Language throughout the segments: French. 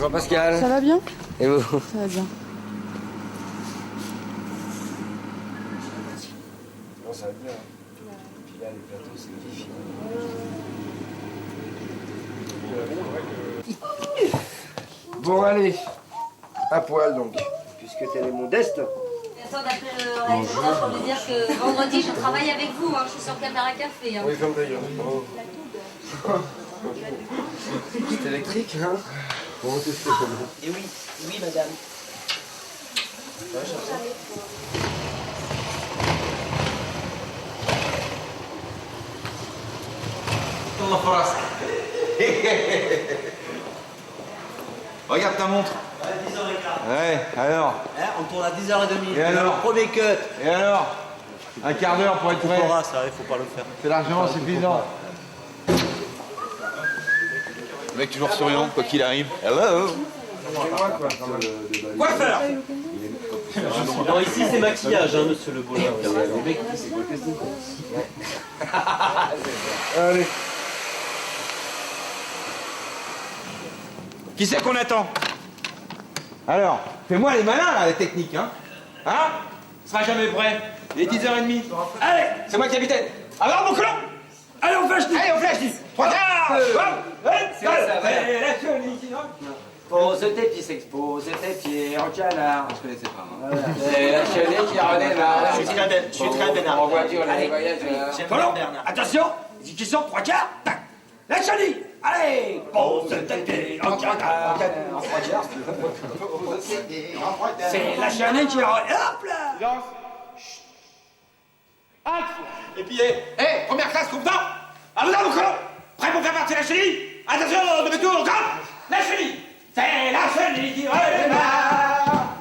Bonjour Pascal. Ça va bien? Et vous? Ça va bien. Non, ça va bien. Puis là, les plateaux, c'est vif. Bon, allez. À poil, donc. Puisque t'es les modestes. Attends, d'appeler le réalisateur pour lui dire que vendredi, je travaille avec vous. Hein. Je suis sur Caméra Café. Hein. Oui, comme d'ailleurs. Oh. C'est électrique, hein? Comment tu fais? Et oui, oui, madame. Regarde ta montre. 10h15. Ouais, alors. Hein, on tourne à 10h30. Et alors? Premier cut. Et alors? Un quart d'heure pour être On prêt. pourra, ça, il faut pas le faire. C'est largement suffisant. Le mec toujours souriant, quoi qu'il arrive. Hello. Quoi faire? Non, ici c'est maquillage, hein, monsieur le bolard. Allez. Qui c'est qu'on attend? Alors, fais-moi les malins là, les techniques, hein? Hein? Ce sera jamais prêt. Il est 10h30. Allez, c'est moi le capitaine. Alors mon colon! Allez, on flash dit! Allez, on flash dit! 3 quarts! C'est ça, voilà. Pose tes pieds en canard. Je connaissais pas. C'est la chenille qui redémarre. Je suis très bénard. En voiture, les Allez, voyageurs. j'aime Colon, bien Bernard. attention! Qui sort 3 quarts! Tac! La chenille! Allez! Pose tes pieds en canard! C'est la chenille qui redémarre. Hop là! Et puis, première classe, convenant! À vous, mon colon! Prêt pour faire partir la chenille? Attention, demi-tour, comme! La chenille! C'est la chenille qui redémarre!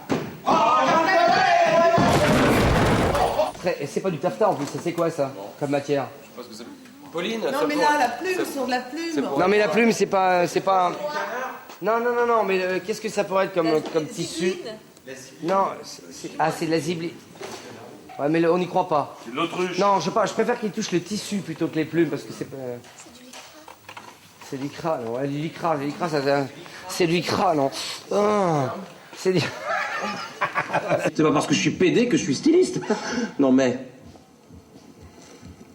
Et c'est pas du taffetas en plus, c'est quoi ça comme matière? Pauline, Non, mais là, la plume, sur de la plume. Non mais la plume c'est pas. Non, mais qu'est-ce que ça pourrait être comme tissu? Non, c'est de la zibeline. Ouais mais on n'y croit pas. C'est de l'autruche. Non, je préfère qu'il touche le tissu plutôt que les plumes parce que c'est pas. C'est du lycra, non? Ouais, du lycra, c'est du lycra, non? Oh, c'est du... C'est pas parce que je suis pédé que je suis styliste. Non mais...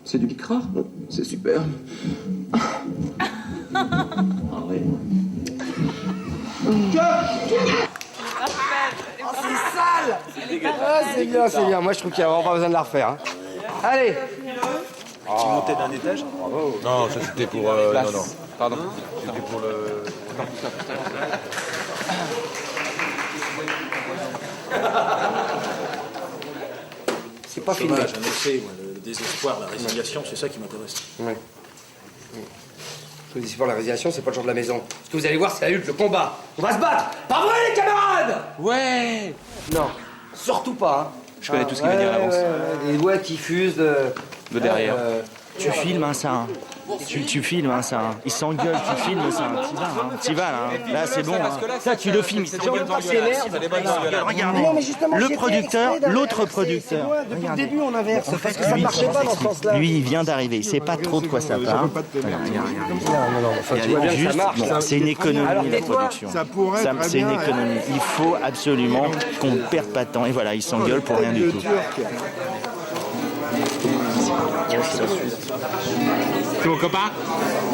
C'est du lycra, c'est super. Ah ouais. Ah, c'est bien. Moi, je trouve qu'il n'y a vraiment pas besoin de la refaire. Hein. Allez. Tu montais d'un étage? Non, ça c'était pour... non. Pardon. C'était pour le... C'est pas filmé. Dommage, un essai, moi, le désespoir, la résignation, c'est ça qui m'intéresse. Ouais. Je vous dis, c'est pour la résiliation, c'est pas le genre de la maison. Ce que vous allez voir, c'est la lutte, le combat. On va se battre. Pas vrai, les camarades? Ouais. Non, surtout pas. Hein. Je connais tout ce qu'il va dire à l'avance. Des doigts qui fusent de derrière. Tu filmes, hein, ça. Hein. Tu filmes, hein, ça. Hein. Il s'engueule, tu filmes, ça. T'y vas, hein. T'y vas, là. Hein. Là, c'est bon. Hein. Ça, tu le filmes. Il s'engueule dans le gueule. Regardez. Le producteur, l'autre producteur. Depuis le début, on inverse. En fait, parce que ça marchait pas dans ce sens-là. lui, il vient d'arriver. Il sait pas trop de quoi ça parle. Non. Enfin, tu vois bien que ça marche. Bon, c'est une économie, la production. C'est une économie. Il faut absolument qu'on ne perde pas de temps. Et voilà, il s'engueule pour rien du tout. C'est mon copain?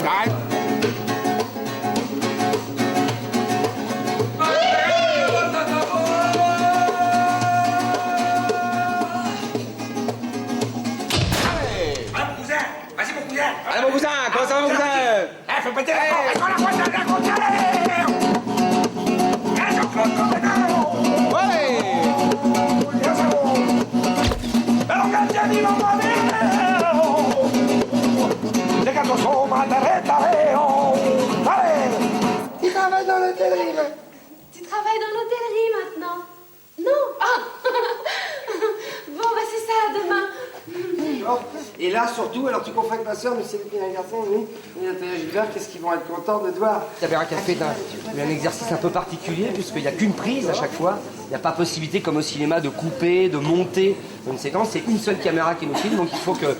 Arrête. Allez, mon cousin, comment ça va, mon cousin? Eh, fais péter la grosse Tu travailles dans l'hôtellerie, Tu travailles dans l'hôtellerie maintenant? Non? Ah. Bon, bah c'est ça, demain. Et là, surtout, alors tu comprends que ma soeur, mais c'est un garçon, oui, Gilbert, qu'est-ce qu'ils vont être contents de te voir? Caméra Café est un exercice un peu particulier, puisqu'il n'y a qu'une prise à chaque fois. Il n'y a pas possibilité, comme au cinéma, de couper, de monter une séquence. C'est une seule caméra qui nous filme, donc il faut que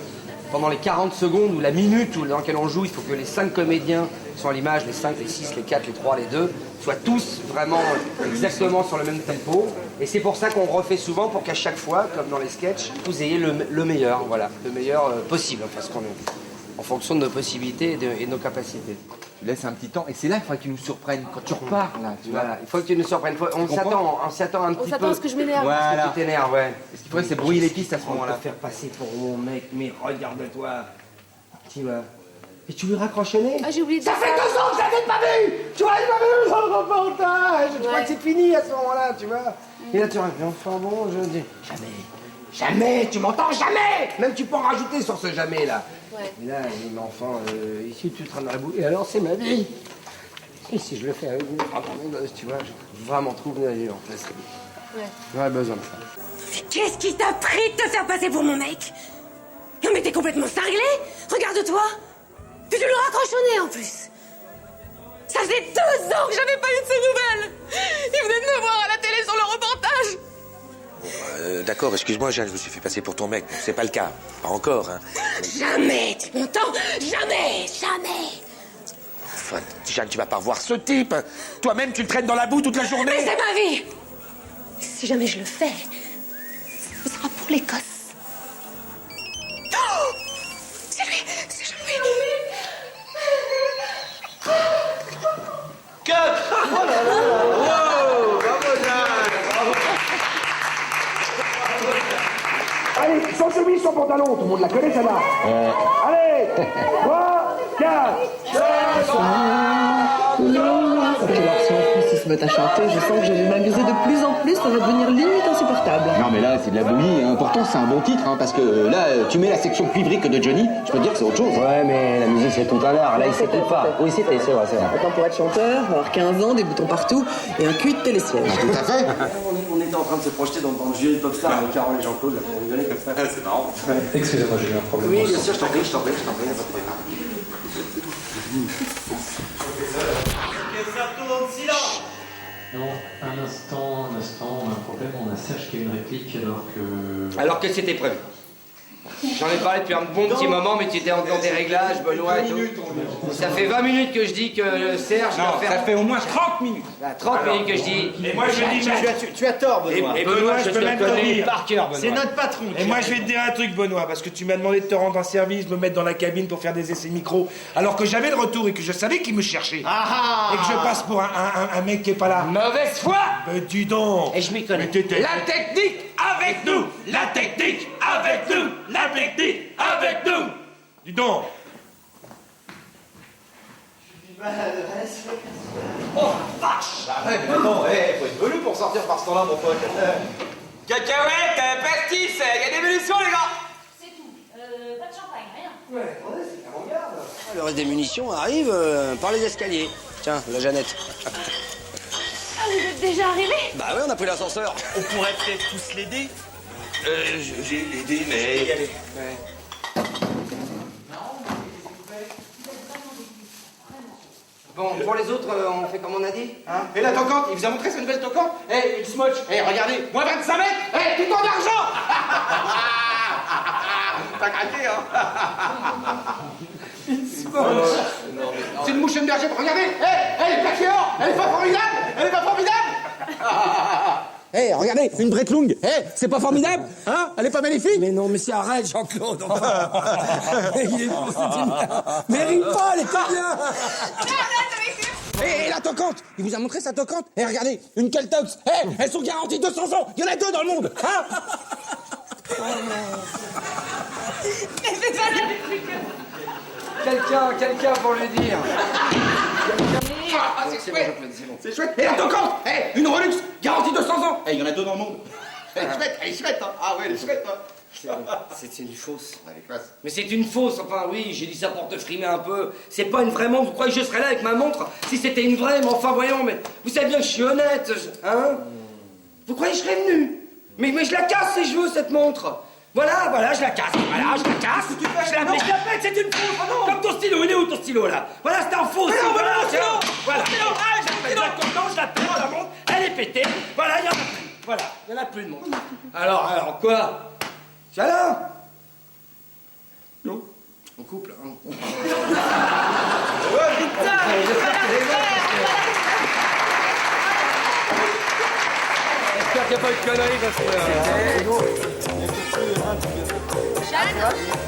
pendant les 40 secondes ou la minute dans laquelle on joue, il faut que les 5 comédiens sont à l'image, les 5, les 6, les 4, les 3, les 2, soient tous vraiment exactement sur le même tempo. Et c'est pour ça qu'on refait souvent, pour qu'à chaque fois, comme dans les sketchs, vous ayez le meilleur, voilà, le meilleur possible, enfin, en fonction de nos possibilités et de nos capacités. Tu laisses un petit temps, et c'est là qu'il faudrait que tu nous surprennes. Quand tu repars, là, tu vois. Voilà, il faut que tu nous surprennes. On s'attend un petit peu. On s'attend à ce que je m'énerve. Parce que tu t'énerves, ouais. Ce qu'il faudrait, c'est brouiller les pistes à ce On va moment-là. te faire passer pour mon mec, mais regarde-toi. Tu vois. Et tu lui raccroches le nez. Ah, j'ai oublié de Ça dire fait 2 ans que je l'avais pas vu. Tu vois, il m'a vu dans le reportage. Je crois Ouais. que c'est fini à ce moment-là, tu vois. Et là, tu réponds, enfin bon, je dis, jamais, tu m'entends, jamais. Même tu peux en rajouter sur ce jamais, là. Ouais. Et là, il dit, mais enfin, ici, tu traînes dans la boue. Et alors, c'est ma vie. Et si je le fais avec une tu vois, je vraiment trouve une allure. Ouais. J'aurais besoin de ça. Qu'est-ce qui t'a pris de te faire passer pour mon mec? Non mais t'es complètement cinglé. Regarde-toi. Puis tu le raccroches au nez en plus. Ça faisait 2 ans que j'avais pas eu de ses nouvelles. Il venait de me voir à la télé sur le reportage. D'accord, excuse-moi, Jeanne, je me suis fait passer pour ton mec. C'est pas le cas. Pas encore, hein. Jamais, tu m'entends? Jamais. Enfin, Jeanne, tu vas pas revoir ce type. Toi-même, tu le traînes dans la boue toute la journée. Mais c'est ma vie. Si jamais je le fais, ce sera pour l'Écosse. Oh, c'est lui. Allez, sans chemise, sans pantalon, tout le monde la connaît, celle-là. Allez, 3, 4, Alors si en plus ils se mettent à chanter, je sens que je vais m'amuser de plus en plus, ça va devenir limite insupportable. Non mais là c'est de la bouillie, hein. Pourtant c'est un bon titre, hein, parce que là tu mets la section cuivrique de Johnny, je peux te dire que c'est autre chose. Ouais, mais la musique, c'est tout un art. Là, il s'écoute pas. Oui, c'est vrai, c'est vrai. Attends, pour être chanteur, avoir 15 ans, des boutons partout et un cul de télésiège. Tout à fait. On était en train de se projeter dans le jeu Popstar avec Carole et Jean-Claude, là, pour rigoler comme ça. C'est marrant. Excusez-moi, j'ai eu un problème. Oui, bien sûr, je t'en prie, y a pas de problème. Non, un instant, on a un problème, on a Serge qui a une réplique Alors que c'était prévu. J'en ai parlé depuis un bon petit moment, mais tu étais dans des réglages, Benoît et tout. Ça fait 20 minutes que je dis que Serge va faire... Ça fait au moins 30 minutes. 30 minutes que je dis... Et moi je dis, Tu as tort, Benoît. Et Benoît, je te le connais par cœur, Benoît. C'est notre patron. Et moi, je vais te dire un truc, Benoît, parce que tu m'as demandé de te rendre un service, de me mettre dans la cabine pour faire des essais micro, alors que j'avais le retour et que je savais qu'il me cherchait. Et que je passe pour un mec qui est pas là. Mauvaise foi. Dis donc. Et je m'y connais. La technique avec nous. La technique avec nous. La technique avec nous. Dis donc. Oh vache. Arrête, attends, faut être velu pour sortir par ce temps-là, mon pote. Cacahuètes, pastis, y a des munitions, les gars. C'est tout. Pas de champagne, rien. Ouais, c'est avant-garde. Le reste des munitions arrive par les escaliers. Tiens, la Jeannette. Ah, vous êtes déjà arrivé? Bah ouais, on a pris l'ascenseur. On pourrait peut-être tous l'aider. J'ai l'idée, mais... Bon, pour les autres, on fait comme on a dit, hein? Et la toquante, il vous a montré sa nouvelle toquante? Une smotch. Regardez, moins 25 mètres. Tout en argent. T'as craqué, hein? C'est une mouche berger, regardez. Elle est plaquée or. Elle est pas formidable. Regardez, une Bretlung. C'est pas formidable, hein? Elle est pas magnifique? Mais non, mais c'est arrête, Jean-Claude. Mais ris pas, elle est pas bien. Et la toquante, il vous a montré sa toquante? Regardez, une Keltox. Elles sont garanties 200 ans. Il y en a 2 dans le monde, hein? Mais c'est pas la réplique. Quelqu'un pour lui dire. C'est chouette. Et la toquante, une Relux, garantie 200 ans. Il y en a 2 dans le monde. Elle est chouette, hein. Ah ouais, elle est chouette, hein. C'est une fausse. Elle est classe. Mais c'est une fausse, enfin oui, j'ai dit ça pour te frimer un peu. C'est pas une vraie montre, vous croyez que je serais là avec ma montre si c'était une vraie, mais enfin voyons, mais vous savez bien que je suis honnête, hein? Vous croyez que je serais venu? Mais je la casse si je veux, cette montre. Voilà, je la casse, je la pète, c'est une fausse, comme ton stylo, il est où ton stylo là? Voilà, c'est un faux stylo, voilà, je la pète, la montre, elle est pétée, voilà, il y en a plus, voilà, il y en a plus de montre. Alors quoi? Tiens là. Non. On coupe là. J'espère qu'il n'y a pas eu de conneries parce que... Jeanne